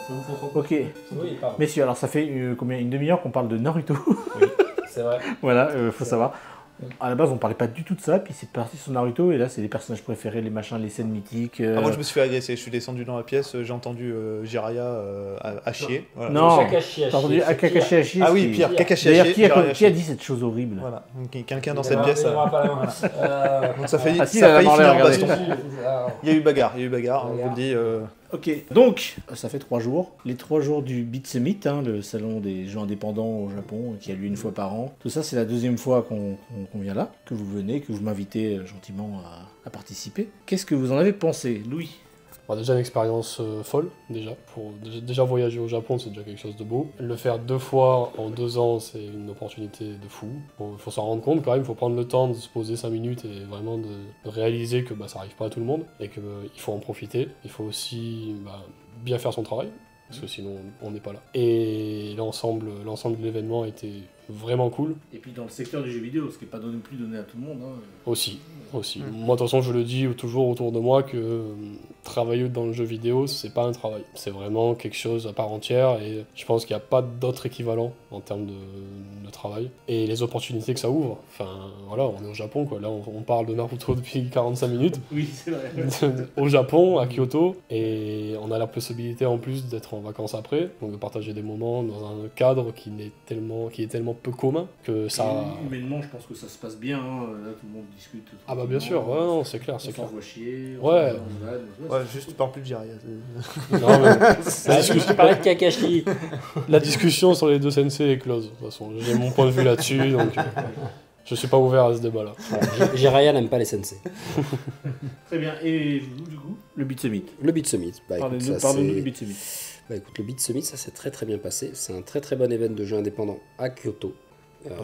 Ça vous fait son Ok. Oui, pardon. Messieurs, alors ça fait combien, une demi-heure qu'on parle de Naruto. Oui, c'est vrai. Voilà, faut savoir. À la base, on parlait pas du tout de ça, puis c'est parti sur Naruto, et là, c'est les personnages préférés, les machins, les scènes mythiques. Ah, moi je me suis fait agresser, je suis descendu dans la pièce, j'ai entendu Jiraiya à chier. Voilà. Non, Kakashi t'as entendu Kakashi Hachi. Ah oui, pire, Kakashi à D'ailleurs, chier. qui a Jiraiya dit cette chose horrible? Voilà, quelqu'un dans cette pièce. Donc ça fait Ah, si, ça elle a a failli parlé, finir en regardez. baston. Il y a eu bagarre, on vous le dit. Ok, donc ça fait 3 jours. Les 3 jours du Beat Summit, hein, le salon des jeux indépendants au Japon, qui a lieu une fois par an. Tout ça, c'est la deuxième fois qu'on vient là, que vous venez, que vous m'invitez gentiment à participer. Qu'est-ce que vous en avez pensé, Louis? Bon, déjà une expérience folle, déjà voyager au Japon, c'est déjà quelque chose de beau. Le faire 2 fois en 2 ans, c'est une opportunité de fou. Il faut s'en rendre compte quand même, il faut prendre le temps de se poser 5 minutes et vraiment de réaliser que ça n'arrive pas à tout le monde et qu'il faut en profiter. Il faut aussi bien faire son travail, parce que sinon on n'est pas là. Et l'ensemble de l'événement était vraiment cool. Et puis dans le secteur du jeu vidéo, ce qui n'est pas plus donné à tout le monde. Hein. Aussi. Moi, de toute façon, je le dis toujours autour de moi que travailler dans le jeu vidéo, c'est pas un travail. C'est vraiment quelque chose à part entière et je pense qu'il n'y a pas d'autre équivalent en termes de travail. Et les opportunités que ça ouvre, enfin, voilà, on est au Japon, quoi. Là, on parle de Naruto depuis 45 minutes. Oui, c'est vrai. Au Japon, à Kyoto, et on a la possibilité en plus d'être en vacances après, donc de partager des moments dans un cadre qui est tellement peu commun que ça... Humainement, je pense que ça se passe bien. Hein. Là, tout le monde discute. Ah bah bien sûr, ouais, non, c'est clair, On s'envoie chier. Ouais. Ouais, juste tu parles plus de Jiraiya. Non, mais Je parlais de Kakashi. la discussion sur les deux sensei est close. De toute façon, j'ai mon point de vue là-dessus, donc je suis pas ouvert à ce débat-là. Jiraiya n'aime pas les sensei. Très bien. Et vous, du coup, le Beat Summit. Le Beat Summit. Parlez-nous du Beat Summit. Écoute, le Beat Summit, ça s'est très très bien passé. C'est un très très bon événement de jeux indépendants à Kyoto.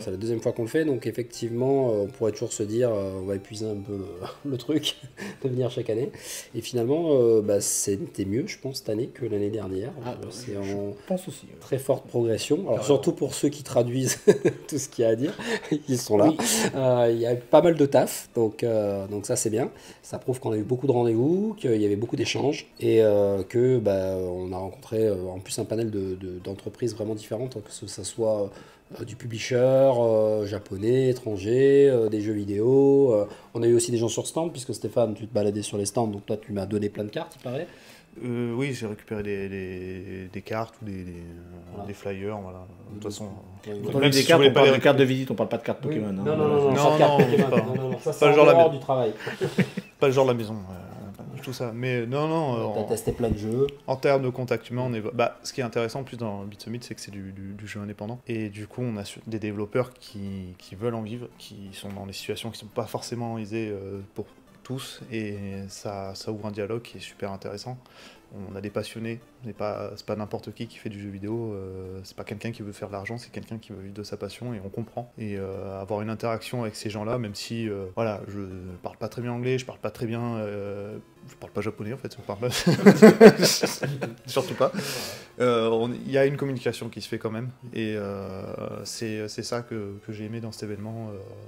C'est la deuxième fois qu'on le fait, donc effectivement, on pourrait toujours se dire, on va épuiser un peu le truc de venir chaque année. Et finalement, c'était mieux, je pense, cette année que l'année dernière. C'est en pense aussi. Très forte progression. Alors surtout pour ceux qui traduisent tout ce qu'il y a à dire, ils sont là. Il y a pas mal de taf, donc ça c'est bien. Ça prouve qu'on a eu beaucoup de rendez-vous, qu'il y avait beaucoup d'échanges et que on a rencontré en plus un panel d'entreprises vraiment différentes, que ça soit du publisher, japonais, étranger, des jeux vidéo. On a eu aussi des gens sur stand, puisque Stéphane, tu te baladais sur les stands, donc toi tu m'as donné plein de cartes, il paraît. Oui, j'ai récupéré des cartes ou des flyers, voilà. De toute façon, Quand on dit des cartes, on parle de cartes de visite, on parle pas de cartes Pokémon. Non, ça c'est le genre du travail. Pas le genre de la maison. Tout ça, mais non. T'as testé plein de jeux. En termes de contact humain, ce qui est intéressant en plus dans Beat Summit, c'est que c'est du jeu indépendant. Et du coup, on a des développeurs qui veulent en vivre, qui sont dans des situations qui sont pas forcément aisées pour tous, et ça ouvre un dialogue qui est super intéressant. On a des passionnés, c'est pas n'importe qui fait du jeu vidéo, c'est pas quelqu'un qui veut faire de l'argent, c'est quelqu'un qui veut vivre de sa passion, et on comprend. Et avoir une interaction avec ces gens-là, même si je parle pas très bien anglais, je parle pas très bien, je parle pas japonais en fait, je parle pas. Surtout pas. Il y a une communication qui se fait quand même, et c'est ça que j'ai aimé dans cet événement.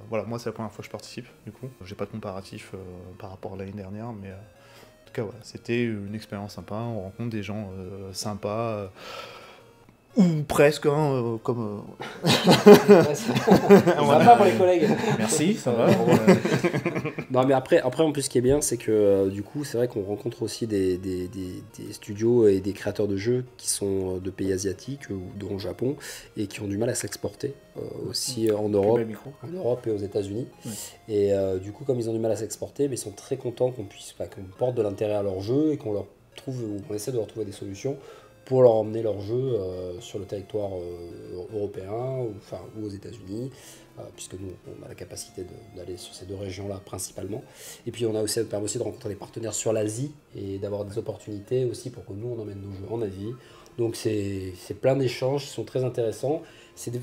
Voilà, moi c'est la première fois que je participe, du coup, j'ai pas de comparatif par rapport à l'année dernière, mais en tout cas, voilà, c'était une expérience sympa, on rencontre des gens sympas, ou presque, hein, comme... Sympa pour les collègues. Merci, ça va. Non, mais après, en plus, ce qui est bien, c'est que du coup, c'est vrai qu'on rencontre aussi des studios et des créateurs de jeux qui sont de pays asiatiques ou dont le Japon et qui ont du mal à s'exporter aussi en Europe et aux États-Unis. Ouais. Et du coup, comme ils ont du mal à s'exporter, mais ils sont très contents qu'on porte de l'intérêt à leur jeu et qu'on essaie de leur trouver des solutions pour leur emmener leur jeu sur le territoire européen ou aux États-Unis, puisque nous, on a la capacité d'aller sur ces deux régions-là principalement. Et puis, ça permet aussi de rencontrer des partenaires sur l'Asie et d'avoir des opportunités aussi pour que nous, on emmène nos jeux en Asie. Donc, c'est plein d'échanges qui sont très intéressants.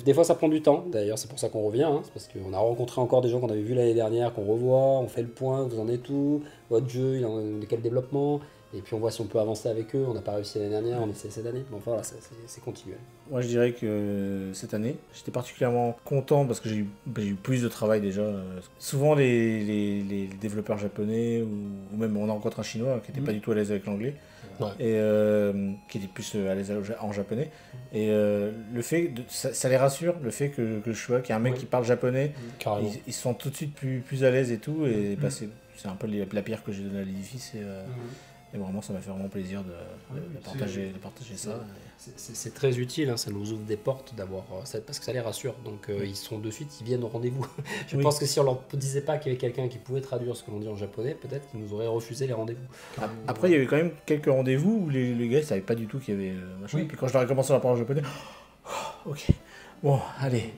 Des fois, ça prend du temps, d'ailleurs, c'est pour ça qu'on revient, hein. C'est parce qu'on a rencontré encore des gens qu'on avait vus l'année dernière, qu'on revoit, on fait le point, vous en êtes où, votre jeu, il en est quel développement. Et puis on voit si on peut avancer avec eux. On n'a pas réussi l'année dernière, on essaie cette année. Bon, voilà, c'est continuel. Moi, je dirais que cette année, j'étais particulièrement content parce que j'ai j'ai eu plus de travail déjà. Souvent, les développeurs japonais ou même on a rencontré un chinois qui n'était pas du tout à l'aise avec l'anglais Ouais. et qui était plus à l'aise en japonais. Et le fait, ça les rassure, le fait que je vois qu'il y a un mec qui parle japonais, Carrément. ils se sentent tout de suite plus à l'aise et tout. Et bah, c'est un peu la pierre que j'ai donnée à l'édifice. Et vraiment, ça m'a fait vraiment plaisir de partager ça. C'est très utile, hein, ça nous ouvre des portes d'avoir ça, parce que ça les rassure. Donc ils sont de suite, ils viennent au rendez-vous. Je pense que si on leur disait pas qu'il y avait quelqu'un qui pouvait traduire ce que l'on dit en japonais, peut-être qu'ils nous auraient refusé les rendez-vous. Après, il y avait quand même quelques rendez-vous où les gars ne savaient pas du tout qu'il y avait machin. Oui. Puis quand je leur ai commencé à parler en japonais, ok, bon, allez.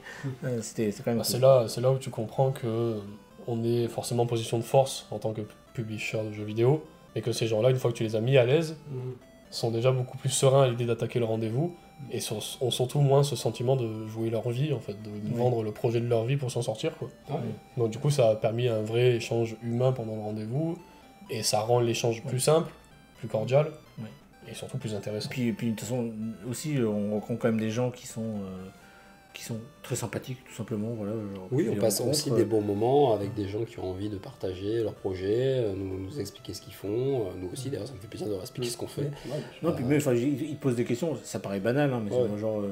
C'était quand même. Bah, cool. c'est là où tu comprends que on est forcément en position de force en tant que publisher de jeux vidéo, et que ces gens-là, une fois que tu les as mis à l'aise, sont déjà beaucoup plus sereins à l'idée d'attaquer le rendez-vous, et ont surtout moins ce sentiment de jouer leur vie, en fait, de vendre le projet de leur vie pour s'en sortir, quoi. Donc du coup, ça a permis un vrai échange humain pendant le rendez-vous, et ça rend l'échange plus simple, plus cordial, et surtout plus intéressant. Puis de toute façon, aussi, on rencontre quand même des gens qui sont très sympathiques, tout simplement. Voilà, Oui, on les passe rencontres, aussi des bons moments avec des gens qui ont envie de partager leur projet, nous expliquer ce qu'ils font. Nous aussi, d'ailleurs, ça me fait plaisir de leur expliquer ce qu'on fait. Non, puis même, enfin, ils te posent des questions, ça paraît banal, hein, mais Ouais. c'est genre,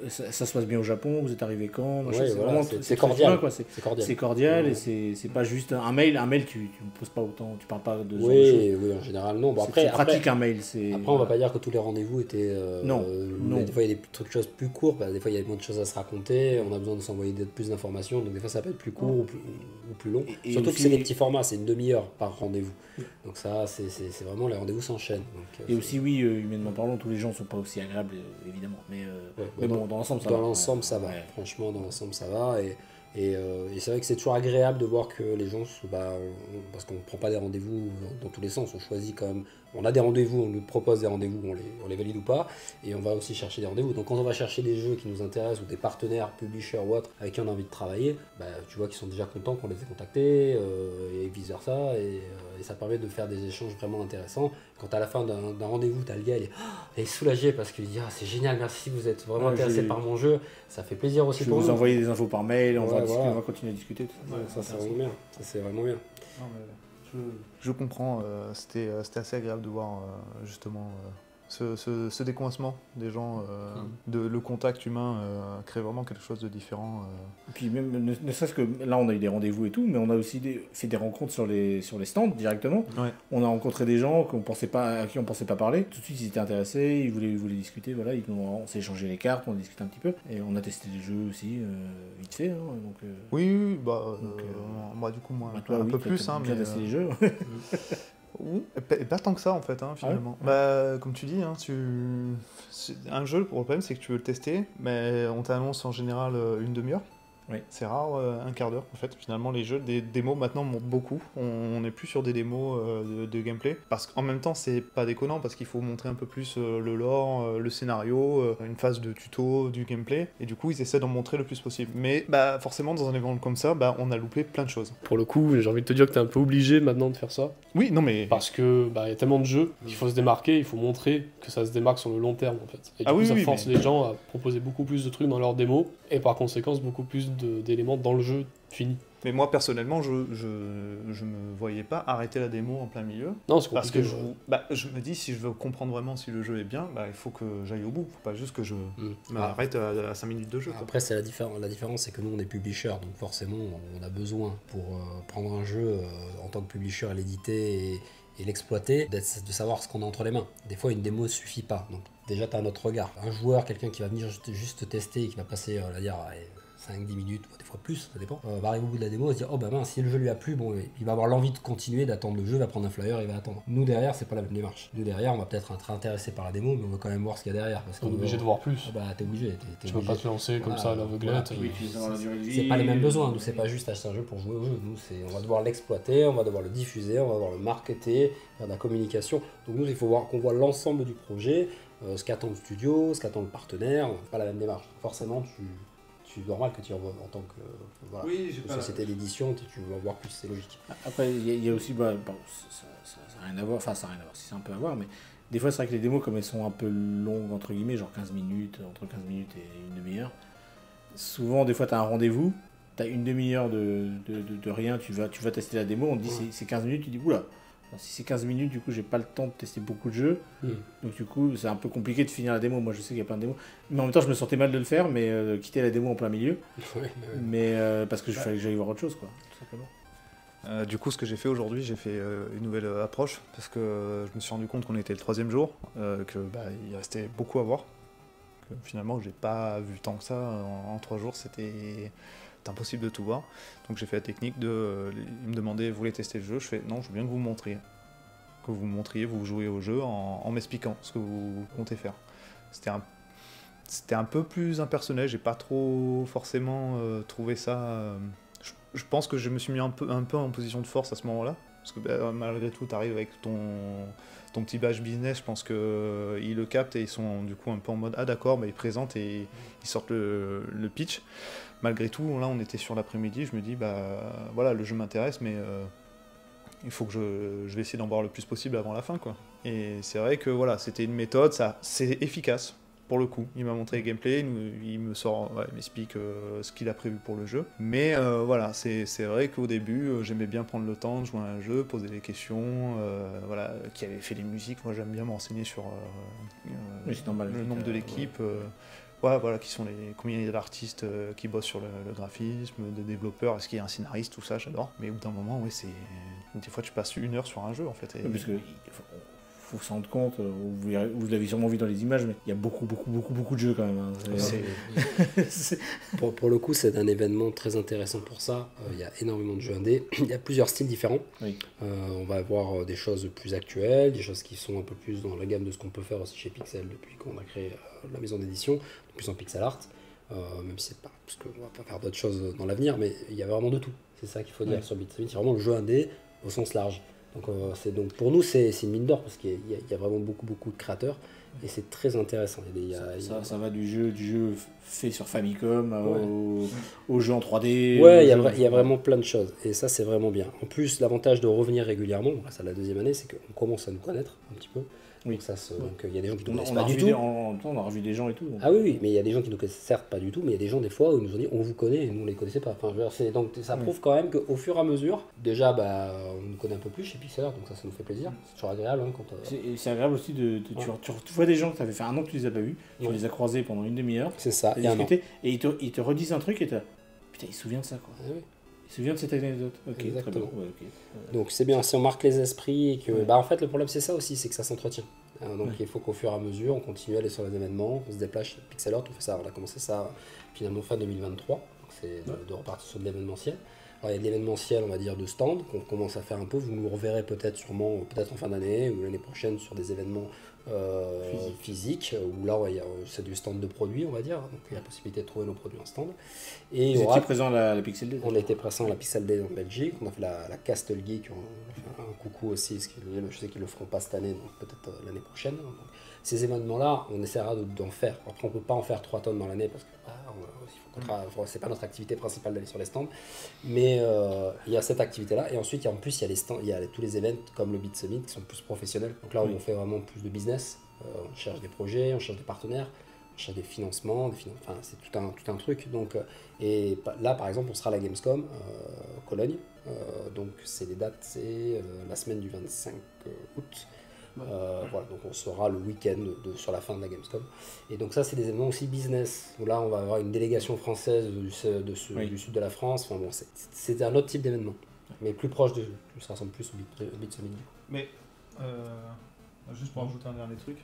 ça se passe bien au Japon, vous êtes arrivé quand machin, Ouais, c'est voilà, vraiment c'est très cordial. humain, quoi. C'est cordial. C'est cordial Ouais. et c'est pas juste un mail. Un mail, tu ne poses pas autant, tu parles pas de ce genre de choses. Oui, en général, non. Bon, C'est après, pratique un mail. Après, on va pas dire que tous les rendez-vous étaient. Non. Des fois, il y a des choses plus courtes, des fois, il y a moins de choses à se raconter, on a besoin de s'envoyer plus d'informations, donc des fois, ça peut être plus court ou plus long. Et Surtout aussi- que c'est des petits formats, c'est une demi-heure par rendez-vous. Donc, ça, c'est vraiment, les rendez-vous s'enchaînent. Donc, Et aussi, oui, humainement parlant, tous les gens ne sont pas aussi agréables, évidemment. Mais bon, dans l'ensemble, ça va. Dans l'ensemble, ça va. Ouais. Franchement, dans l'ensemble, ça va. Et c'est vrai que c'est toujours agréable de voir que les gens, parce qu'on ne prend pas des rendez-vous dans tous les sens, on choisit quand même, on a des rendez-vous, on nous propose des rendez-vous, on les valide ou pas, et on va aussi chercher des rendez-vous. Donc quand on va chercher des jeux qui nous intéressent, ou des partenaires, publishers ou autres, avec qui on a envie de travailler, tu vois qu'ils sont déjà contents qu'on les ait contactés, et vice versa, et ça permet de faire des échanges vraiment intéressants. Quand à la fin d'un rendez-vous, tu as le gars, il est soulagé parce qu'il dit c'est génial, merci, vous êtes vraiment intéressé par mon jeu, ça fait plaisir aussi Je vais pour vous nous. envoyer des infos par mail, on va voilà. continuer à discuter. Ça, c'est vraiment bien. Ça, c'est vraiment bien. Non, mais je comprends, c'était assez agréable de voir justement ce décoincement des gens, le contact humain crée vraiment quelque chose de différent. Et puis même, ne serait-ce que là, on a eu des rendez-vous et tout, mais on a aussi fait des rencontres sur les stands directement. Ouais. On a rencontré des gens à qui on pensait pas parler. Tout de suite, ils étaient intéressés, ils voulaient discuter. Voilà, on s'est échangé les cartes, on a discuté un petit peu. Et on a testé des jeux aussi, vite fait. Hein, donc, Oui, Donc, du coup, moi, toi, un oui, peu t'as plus, hein, bien mais... testé les jeux. Oui, et pas tant que ça en fait, hein, finalement. Comme tu dis, hein, un jeu, le problème c'est que tu veux le tester, mais on t'annonce en général une demi-heure. Oui. C'est rare, un quart d'heure en fait. Finalement, les jeux, des démos maintenant montent beaucoup. On n'est plus sur des démos de gameplay. Parce qu'en même temps, c'est pas déconnant parce qu'il faut montrer un peu plus le lore, le scénario, une phase de tuto, du gameplay. Et du coup, ils essaient d'en montrer le plus possible. Mais forcément, dans un événement comme ça, on a loupé plein de choses. Pour le coup, j'ai envie de te dire que t'es un peu obligé maintenant de faire ça. Oui, non mais. Parce que y a tellement de jeux qu'il faut se démarquer, il faut montrer que ça se démarque sur le long terme en fait. Et du coup, ça force les gens à proposer beaucoup plus de trucs dans leur démo et par conséquent beaucoup plus d'éléments dans le jeu fini. Mais moi personnellement, je me voyais pas arrêter la démo en plein milieu. Non, c'est Parce que compliqué. je me dis, si je veux comprendre vraiment si le jeu est bien, il faut que j'aille au bout. Faut pas juste que je m'arrête à 5 minutes de jeu. Quoi. Après, c'est la différence, c'est que nous, on est publisher, donc forcément, on a besoin pour prendre un jeu en tant que publisher, l'éditer et l'exploiter, de savoir ce qu'on a entre les mains. Des fois, une démo suffit pas. Donc déjà, tu as un autre regard. Un joueur, quelqu'un qui va venir juste tester et qui va passer, 5-10 minutes, des fois plus, ça dépend, va arriver au bout de la démo et se dire oh mince, si le jeu lui a plu, il va avoir l'envie de continuer, d'attendre le jeu, il va prendre un flyer, il va attendre. Nous derrière, c'est pas la même démarche. Nous derrière, on va peut-être être intéressé par la démo, mais on va quand même voir ce qu'il y a derrière. Parce On est obligé de voir plus. T'es obligé. Tu peux pas te lancer comme ça à l'aveuglette. C'est pas les mêmes besoins, nous c'est pas juste acheter un jeu pour jouer au jeu, nous on va devoir l'exploiter, on va devoir le diffuser, on va devoir le marketer, faire de la communication. Donc nous il faut voir qu'on voit l'ensemble du projet, ce qu'attend le studio, ce qu'attend le partenaire, pas la même démarche. Forcément c'est normal que tu en vois en tant que société d'édition, tu veux en voir plus, c'est logique. Après, il y a aussi, ça n'a rien à voir, si c'est un peu à voir, mais des fois c'est vrai que les démos, comme elles sont un peu longues, entre guillemets, genre 15 minutes, entre 15 minutes et une demi-heure, souvent des fois tu as un rendez-vous, t'as une demi-heure de rien, tu vas tester la démo, on te dit c'est 15 minutes, tu dis oula. Alors, si c'est 15 minutes, du coup, j'ai pas le temps de tester beaucoup de jeux. Donc, du coup, c'est un peu compliqué de finir la démo. Moi, je sais qu'il y a plein de démos. Mais en même temps, je me sentais mal de le faire, mais quitter la démo en plein milieu. Mais parce que fallait que j'aille voir autre chose, quoi, tout simplement. Du coup, ce que j'ai fait aujourd'hui, j'ai fait une nouvelle approche parce que je me suis rendu compte qu'on était le 3e jour, il restait beaucoup à voir. Que finalement, j'ai pas vu tant que ça en 3 jours, c'était impossible de tout voir. Donc j'ai fait la technique de. Ils me demandaient, vous voulez tester le jeu? Je fais non, je veux bien que vous me montriez. Que vous me montriez, vous jouez au jeu en m'expliquant ce que vous comptez faire. C'était un peu plus impersonnel, j'ai pas trop forcément trouvé ça. Je pense que je me suis mis un peu en position de force à ce moment-là. Parce que malgré tout, tu arrives avec ton petit badge business, je pense qu'ils le captent et ils sont du coup un peu en mode ah d'accord, ils présentent et ils sortent le pitch. Malgré tout, là on était sur l'après-midi, je me dis voilà, le jeu m'intéresse, mais il faut que je vais essayer d'en voir le plus possible avant la fin, quoi. Et c'est vrai que voilà, c'était une méthode, c'est efficace. Pour le coup, il m'a montré le gameplay, il m'explique ce qu'il a prévu pour le jeu. Mais voilà, c'est vrai qu'au début, j'aimais bien prendre le temps de jouer à un jeu, poser des questions, qui avait fait les musiques. Moi, j'aime bien me renseigner sur c'est normal, le nombre de l'équipe, combien il y a d'artistes qui bossent sur le graphisme, de développeurs, est-ce qu'il y a un scénariste, tout ça, j'adore. Mais au bout d'un moment, des fois, tu passes 1 heure sur un jeu, en fait. Parce que faut se rendre compte, vous l'avez sûrement vu dans les images, mais il y a beaucoup de jeux quand même. Pour le coup, c'est un événement très intéressant pour ça. Il y a énormément de jeux indés. Il y a plusieurs styles différents. Oui. On va avoir des choses plus actuelles, des choses qui sont un peu plus dans la gamme de ce qu'on peut faire aussi chez Pixel depuis qu'on a créé la maison d'édition, plus en pixel art. Même si c'est pas, parce qu'on va pas faire d'autres choses dans l'avenir, mais il y a vraiment de tout. C'est ça qu'il faut dire sur Bitstamith. C'est vraiment le jeu indé au sens large. Donc pour nous, c'est une mine d'or parce qu'il y a vraiment beaucoup de créateurs et c'est très intéressant. Ça va du jeu fait sur Famicom au jeu en 3D. Ouais, il y a vraiment plein de choses et ça, c'est vraiment bien. En plus, l'avantage de revenir régulièrement, grâce à la 2e année, c'est qu'on commence à nous connaître un petit peu. Oui. Donc il y a des gens qui ne nous connaissent on pas du tout. On a revu des gens et tout. Donc. Ah oui, mais il y a des gens qui ne nous connaissent certes pas du tout, mais il y a des gens des fois où ils nous ont dit on vous connaît et nous on les connaissait pas. Enfin, donc ça prouve quand même qu'au fur et à mesure, déjà on nous connaît un peu plus chez Pixel, donc ça nous fait plaisir. C'est toujours agréable. C'est agréable aussi tu vois des gens que tu avais fait 1 an que tu les as pas vus, tu les as croisés pendant une demi-heure. C'est ça, et ils te redisent un truc et putain, il se souvient de ça quoi. Ah oui. Il se souvient de cette anecdote. Ok, exactement. très bien. Ouais, donc c'est bien, si on marque les esprits et que. En fait, le problème c'est ça aussi, c'est que ça s'entretient. Donc il faut qu'au fur et à mesure, on continue à aller sur les événements, on se déplace chez Pixel Art, on a commencé ça finalement fin 2023, donc c'est de repartir sur de l'événementiel. Alors il y a de l'événementiel, on va dire, de stand, qu'on commence à faire un peu, vous nous reverrez peut-être en fin d'année ou l'année prochaine sur des événements physiques, où là c'est du stand de produits, on va dire, donc il y a la possibilité de trouver nos produits en stand. Et vous étiez présent à la Pixel Day? On a été présent à la Pixel Day en Belgique, on a fait la Castle Geek, on a fait un coucou aussi, parce que je sais qu'ils le feront pas cette année, donc peut-être l'année prochaine. Donc, ces événements-là, on essaiera d'en faire. Après, on peut pas en faire 3 tonnes dans l'année, parce que c'est pas notre activité principale d'aller sur les stands, mais il y a cette activité-là, et ensuite en plus il y a les stands, il y a tous les événements comme le Bitstamith qui sont plus professionnels, donc là où on fait vraiment plus de business, on cherche des projets, on cherche des partenaires, on cherche des financements, enfin c'est tout un truc, donc et là par exemple on sera à la Gamescom Cologne, donc les dates c'est la semaine du 25 août. Voilà, donc on sera le week-end sur la fin de la Gamescom. Et donc ça, c'est des événements aussi business. Donc là, on va avoir une délégation française du sud de la France. Enfin bon, c'est un autre type d'événement, mais plus proche ça se rassemble plus au Bitstamith. Mais juste pour ajouter un dernier truc,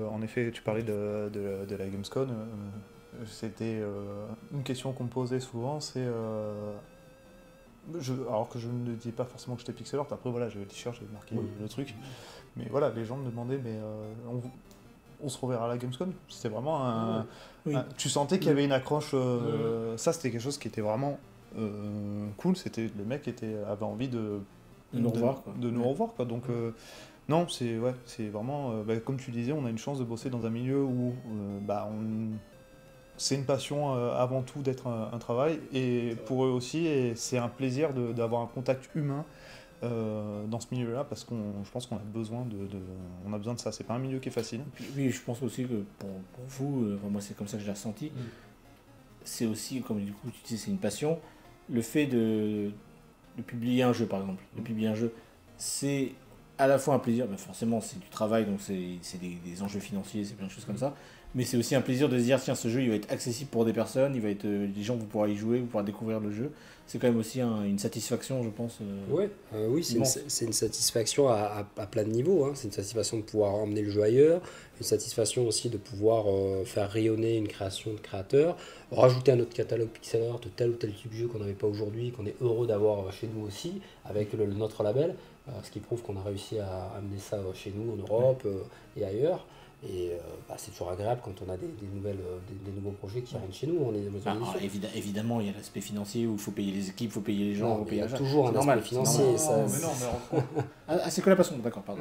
en effet, tu parlais de la Gamescom. C'était une question qu'on me posait souvent, c'est alors que je ne dis pas forcément que j'étais pixel art, après voilà, j'ai le t-shirt, j'ai marqué le truc, mais voilà, les gens me demandaient, mais on se reverra à la Gamescom? C'était vraiment tu sentais qu'il y avait une accroche, ça c'était quelque chose qui était vraiment cool, c'était le mec avait envie de nous revoir, quoi. Donc non, c'est vraiment, comme tu disais, on a une chance de bosser dans un milieu où c'est une passion avant tout d'être un travail, et pour eux aussi, et c'est un plaisir d'avoir un contact humain dans ce milieu-là, parce je pense qu'on a besoin on a besoin de ça. C'est pas un milieu qui est facile. Oui, je pense aussi que pour vous, moi c'est comme ça que je l'ai ressenti, c'est aussi, comme du coup tu dis, c'est une passion. Le fait de publier un jeu, par exemple, de publier un jeu, c'est à la fois un plaisir, mais forcément c'est du travail, donc c'est des enjeux financiers, c'est plein de choses comme ça. Mais c'est aussi un plaisir de se dire, tiens, ce jeu il va être accessible pour des personnes, il va être, les gens vont pouvoir y jouer, vont pouvoir découvrir le jeu. C'est quand même aussi une satisfaction, je pense. Ouais, oui, immense. c'est une satisfaction à plein de niveaux. Hein. C'est une satisfaction de pouvoir emmener le jeu ailleurs, une satisfaction aussi de pouvoir faire rayonner une création de créateur, rajouter à notre catalogue pixel art de tel ou tel type de jeu qu'on n'avait pas aujourd'hui, qu'on est heureux d'avoir chez nous aussi, avec notre label, ce qui prouve qu'on a réussi à amener ça chez nous en Europe et ailleurs. Et c'est toujours agréable quand on a des nouveaux projets qui rentrent chez nous. On est évidemment, il y a l'aspect financier où il faut payer les équipes, il faut payer les gens. Non, faut payer il y a toujours un aspect financier. C'est que la passion, d'accord, pardon.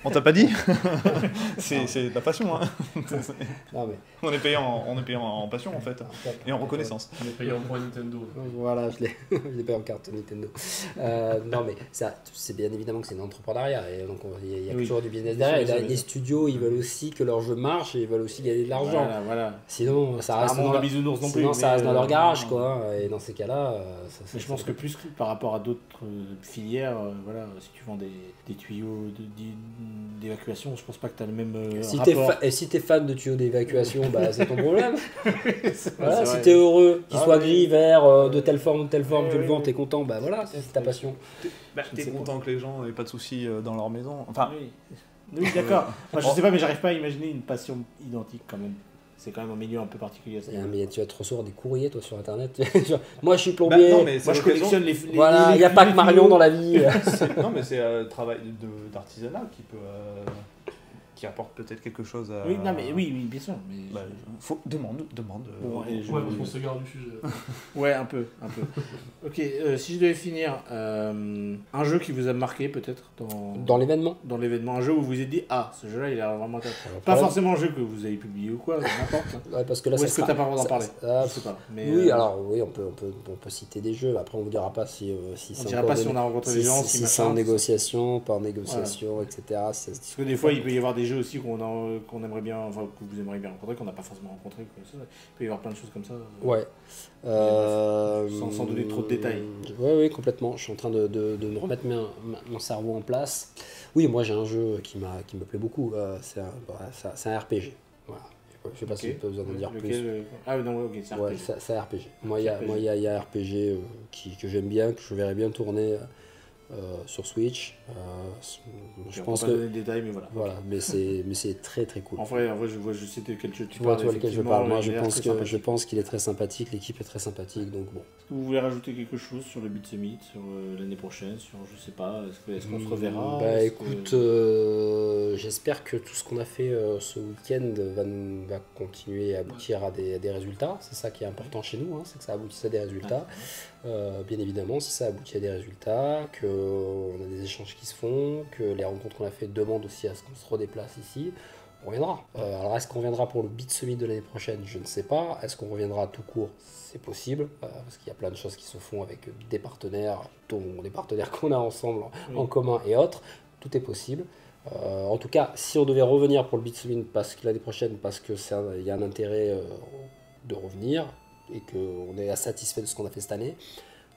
On t'a pas dit. C'est de la passion. Hein. Non, mais... On est payé en passion en fait. Et en reconnaissance. On est payé en point Nintendo. Voilà, je l'ai payé en carte Nintendo. Non, mais c'est bien évidemment que c'est un entrepreneuriat. Et donc il y a toujours du business derrière. Les studios, ils veulent aussi que leur jeu marche et ils veulent aussi gagner de l'argent. Voilà. Sinon, ça reste dans bisounours non plus. Sinon, ça reste dans leur garage, quoi. Et dans ces cas-là, mais je pense que plus que par rapport à d'autres filières, voilà, si tu vends des tuyaux d'évacuation, je pense pas que tu as le même rapport. Si t'es fan de tuyaux d'évacuation, c'est ton problème. Voilà, si vrai. t'es heureux, qu'ils soient gris, vert, de telle forme, tu le vends, t'es content, voilà, c'est ta passion. T'es content que les gens n'aient pas de soucis dans leur maison. Enfin, oui, d'accord. Moi, je sais pas, mais j'arrive pas à imaginer une passion identique quand même. C'est quand même un milieu un peu particulier. Mais tu vas te recevoir des courriers, toi, sur internet. Moi, je suis plombier. non, mais moi, je collectionne les voilà, il n'y a pas que Marion dans la vie. Non, mais c'est un travail d'artisanat qui apporte peut-être quelque chose à... Oui, bien sûr. Mais faut demande. Bon, Parce qu'on s'égare du sujet. Ouais, un peu. Ok, si je devais finir, un jeu qui vous a marqué peut-être dans l'événement. Dans l'événement, un jeu où vous vous êtes dit, ce jeu-là, il a vraiment pas forcément un jeu que vous avez publié ou quoi, n'importe. Ouais, parce que là, ou est-ce que t'as pas le droit d'en parler Je sais pas. Mais oui, on peut citer des jeux. Après, on ne dira pas si on dira pas si on a rencontré des gens, si c'est en négociation, pas en négociation, etc. Parce que des fois, il peut y avoir des jeux aussi qu'on aimerait bien, enfin que vous aimeriez bien rencontrer, qu'on n'a pas forcément rencontré. Il peut y avoir plein de choses comme ça. Ouais. Sans donner trop de détails. Oui, complètement. Je suis en train de me remettre mon cerveau en place. Oui, moi j'ai un jeu qui me plaît beaucoup. C'est un RPG. Voilà. Je sais pas si je peux vous en dire plus. Ah non, ok, c'est un RPG. Ouais, c'est un RPG. Moi, il y a un RPG que j'aime bien, que je verrais bien tourner sur Switch. Je pense que donner de détails, mais voilà. Mais c'est très très cool. En vrai, je sais de quel jeu tu vois parles. lequel je parle. Moi, je pense qu'il est très sympathique. L'équipe est très sympathique, donc bon. Est-ce que vous voulez rajouter quelque chose sur le Beat Summit, sur l'année prochaine, sur je sais pas, est-ce qu'on se reverra? Écoute, j'espère que tout ce qu'on a fait ce week-end va continuer à aboutir à des résultats. C'est ça qui est important chez nous, c'est que ça aboutisse à des résultats. Bien évidemment, si ça aboutit à des résultats, qu'on a des échanges qui se font, que les rencontres qu'on a fait demandent aussi à ce qu'on se redéplace ici, on reviendra. Alors est-ce qu'on reviendra pour le Beat Summit de l'année prochaine? Je ne sais pas. Est-ce qu'on reviendra tout court? C'est possible, parce qu'il y a plein de choses qui se font avec des partenaires, dont des partenaires qu'on a ensemble en commun et autres. Tout est possible. En tout cas, si on devait revenir pour le Beat Summit l'année prochaine, parce qu'il y a un intérêt de revenir, et qu'on est satisfait de ce qu'on a fait cette année,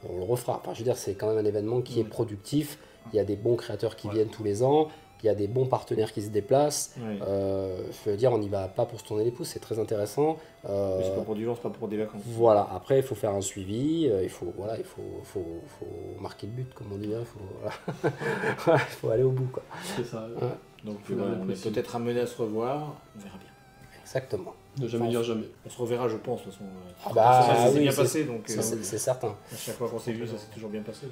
on le refera. Enfin, je veux dire, c'est quand même un événement qui est productif. Il y a des bons créateurs qui viennent tous les ans. Il y a des bons partenaires qui se déplacent. Je veux dire, on n'y va pas pour se tourner les pouces, c'est très intéressant. Mais c'est pas pour du vent, c'est pas pour des vacances. Voilà, après il faut faire un suivi, il faut marquer le but, comme on dit. Il faut aller au bout, quoi. C'est ça. Donc on est peut-être amené à se revoir, on verra bien. Exactement. Ne jamais dire jamais. On se reverra, je pense, de toute façon. Ça s'est bien passé, donc c'est certain. À chaque fois qu'on s'est vu, ça s'est toujours bien passé.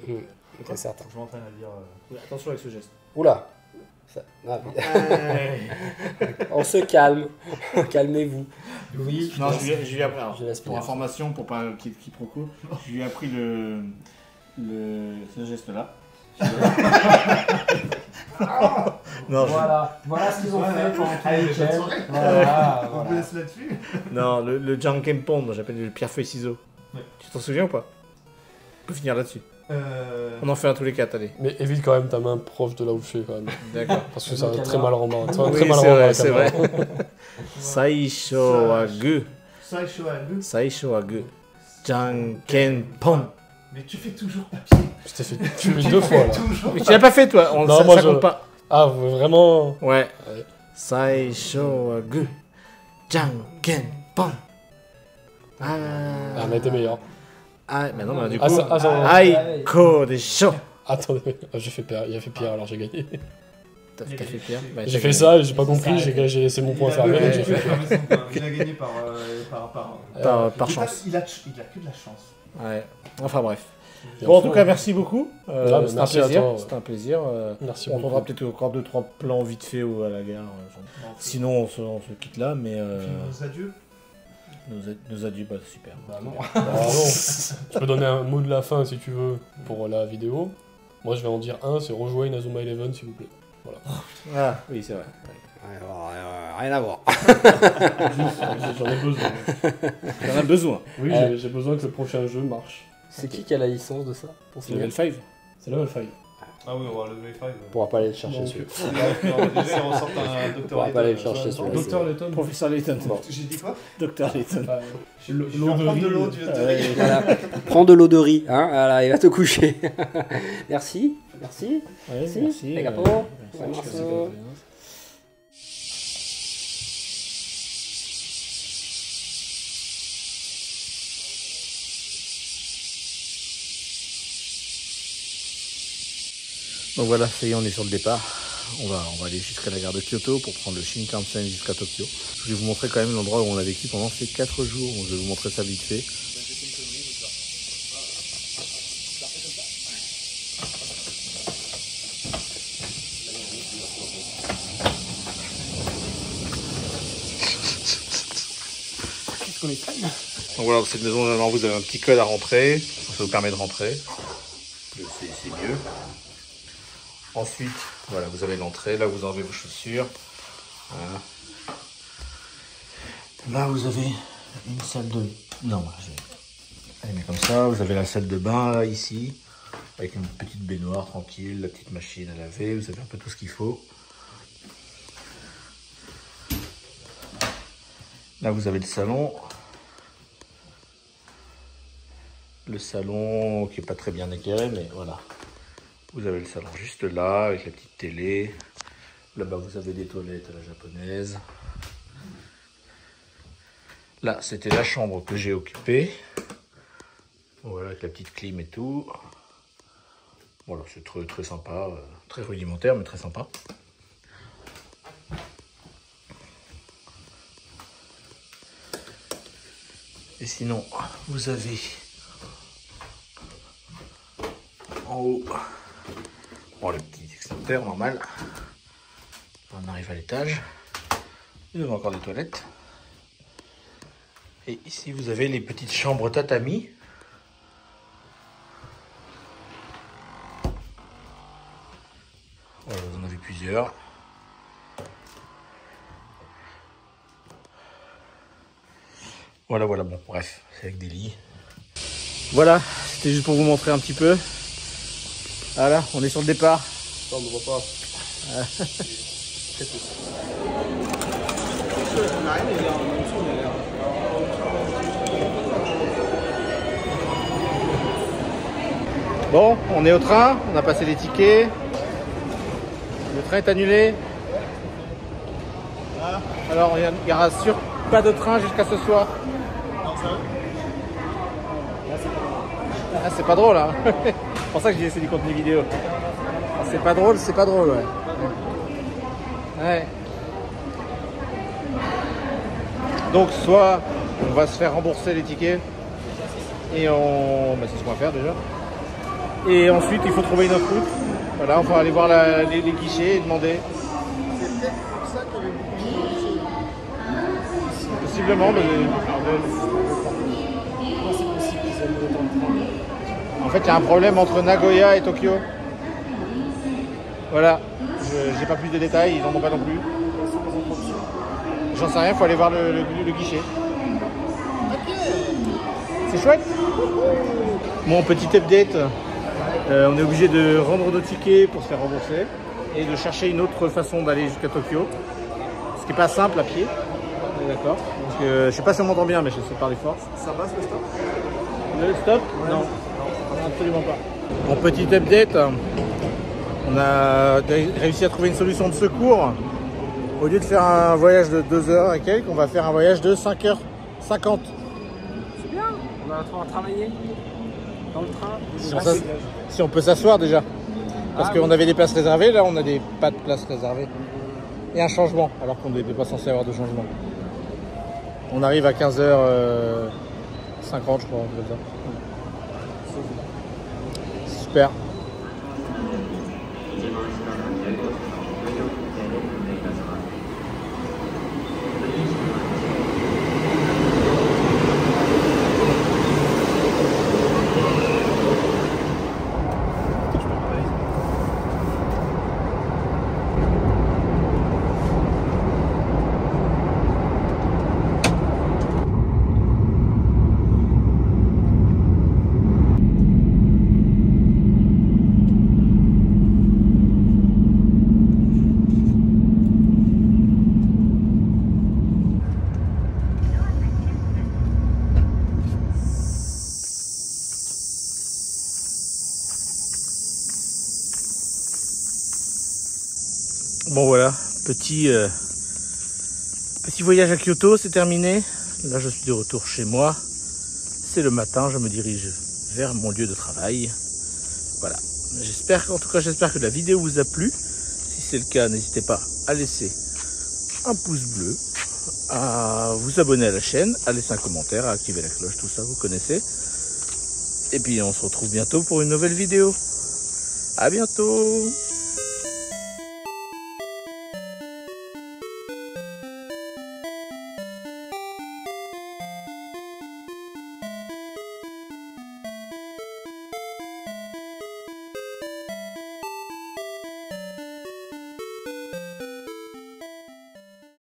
C'est certain. Je m'entraîne à dire... Attention avec ce geste. Oula. On se calme. Calmez-vous. Oui. Non, je lui ai appris. Pour information, pour pas quiproquo, je lui ai appris ce geste-là. Non, voilà ce qu'ils ont fait pendant tout le week-end. Voilà. On laisse là-dessus. Non, le Jankenpon, j'appelle le pierre-feuille-ciseaux. Ouais. Tu t'en souviens ou pas? On peut finir là-dessus. On en fait un tous les 4, allez. Mais évite quand même ta main proche de là où je suis quand même. D'accord. Parce que ça va très mal rendre. Oui, c'est vrai. Saisho wa gu. Saisho Agu. Janken Pon. Mais tu fais toujours papier. Je t'ai fait tuer 2 fois là. Toujours. Mais tu l'as pas fait toi, Non, moi, ça je- compte pas. Ah, vraiment. Ouais. Ouais. Saisho Agu. Janken Pon. Ah, mais t'es meilleur. Ah, mais non, mais du coup. Ah, Aiko Desho. Attendez, j'ai fait Pierre, il a fait Pierre alors j'ai gagné. T'as fait Pierre? Bah, J'ai t'as fait gagné. ça, j'ai pas compris, j'ai laissé mon point fermé. ouais, J'ai fait Pierre. Il a gagné par Par il a- chance. Il a que de la chance. Ouais. Enfin bref. Et Bon, en enfin, tout cas, merci beaucoup. mais C'était un merci à plaisir. toi, ouais. C'était un plaisir. Merci On beaucoup. prendra peut-être encore 2-3 plans vite fait ou à la gare. Sinon, on se quitte là, mais Nos adieux. nos adieux, bah super. Bah non. Ah non. Tu peux donner un mot de la fin si tu veux pour la vidéo. Moi je vais en dire un, c'est rejoignez Azuma Eleven s'il vous plaît. Ah, oui, c'est vrai. Rien à voir. J'en ai besoin. J'en ai besoin. Oui, Ouais. j'ai besoin que le prochain jeu marche. C'est qui a la licence de ça pour C'est level 5. C'est level 5. Ah oui, on va lever 5. On pourra pas aller le chercher Donc, celui-là. Déjà, on sort un On docteur. pourra pas aller le chercher celui-là. Docteur Letton. Professeur Layton. Bon. J'ai dit quoi? Docteur Layton. Je vais prendre de l'eau, tu veux te Ouais. Voilà. Prends de l'eau de riz, hein, voilà, il va te coucher. Merci, merci. Ouais, Si, merci. les capos. Ouais, Ouais, je sais merci. pas comment dire. Donc voilà, ça y est, on est sur le départ. On va aller jusqu'à la gare de Kyoto pour prendre le Shinkansen jusqu'à Tokyo. Je vais vous montrer quand même l'endroit où on a vécu pendant ces 4 jours. Donc je vais vous montrer ça vite fait. Donc voilà, dans cette maison, généralement, vous avez un petit code à rentrer. Ça vous permet de rentrer. C'est mieux. Ensuite, voilà, vous avez l'entrée. Là, vous enlevez vos chaussures. Voilà. Là, vous avez une salle de... Non, je vais aller mettre comme ça. Vous avez la salle de bain, là, ici. Avec une petite baignoire tranquille, la petite machine à laver. Vous avez un peu tout ce qu'il faut. Là, vous avez le salon. Le salon qui est pas très bien éclairé, mais voilà. Vous avez le salon juste là, avec la petite télé. Là-bas, vous avez des toilettes à la japonaise. Là, c'était la chambre que j'ai occupée. Voilà, avec la petite clim et tout. Voilà, c'est très, très sympa. Très rudimentaire, mais très sympa. Et sinon, vous avez en haut, bon, le petit extincteur normal. On arrive à l'étage. Nous avons encore des toilettes. Et ici, vous avez les petites chambres tatami. Voilà, vous en avez plusieurs. Voilà, voilà, bon, bref, c'est avec des lits. Voilà, c'était juste pour vous montrer un petit peu. Voilà, on est sur le départ. Ça, on ne voit pas. Bon, on est au train, on a passé les tickets. Le train est annulé. Alors, il n'y aura sûr pas de train jusqu'à ce soir. Ah, c'est pas drôle, hein. C'est pour ça que j'ai laissé du contenu vidéo. Ah, c'est pas drôle, ouais. Ouais. Donc, soit on va se faire rembourser les tickets. Et on... Bah, c'est ce qu'on va faire déjà. Et ensuite, il faut trouver une autre route. Voilà, on va aller voir les guichets et demander. C'est peut-être pour ça qu'il y avait beaucoup de guichets. Possiblement, mais... En fait, il y a un problème entre Nagoya et Tokyo. Voilà. J'ai pas plus de détails, ils n'en ont pas non plus. J'en sais rien, il faut aller voir le guichet. C'est chouette. Mon petit update. On est obligé de rendre nos tickets pour se faire rembourser et de chercher une autre façon d'aller jusqu'à Tokyo. Ce qui n'est pas simple à pied. D'accord. Donc je sais pas si on m'entend bien, mais je sais parler fort. Ça passe le stop? Le stop? Non, absolument pas. En petit update, on a réussi à trouver une solution de secours. Au lieu de faire un voyage de 2 heures et quelques, on va faire un voyage de 5h50. C'est bien, on va pouvoir travailler dans le train. Si on peut s'asseoir déjà. Parce qu'on avait des places réservées, là on a pas de places réservées. Et un changement, alors qu'on n'était pas censé avoir de changement. On arrive à 15h50 je crois, comme ça. Super. Bon voilà, petit voyage à Kyoto, c'est terminé. Là je suis de retour chez moi. C'est le matin, je me dirige vers mon lieu de travail. Voilà, j'espère que la vidéo vous a plu. Si c'est le cas, n'hésitez pas à laisser un pouce bleu, à vous abonner à la chaîne, à laisser un commentaire, à activer la cloche, tout ça vous connaissez. Et puis on se retrouve bientôt pour une nouvelle vidéo. À bientôt!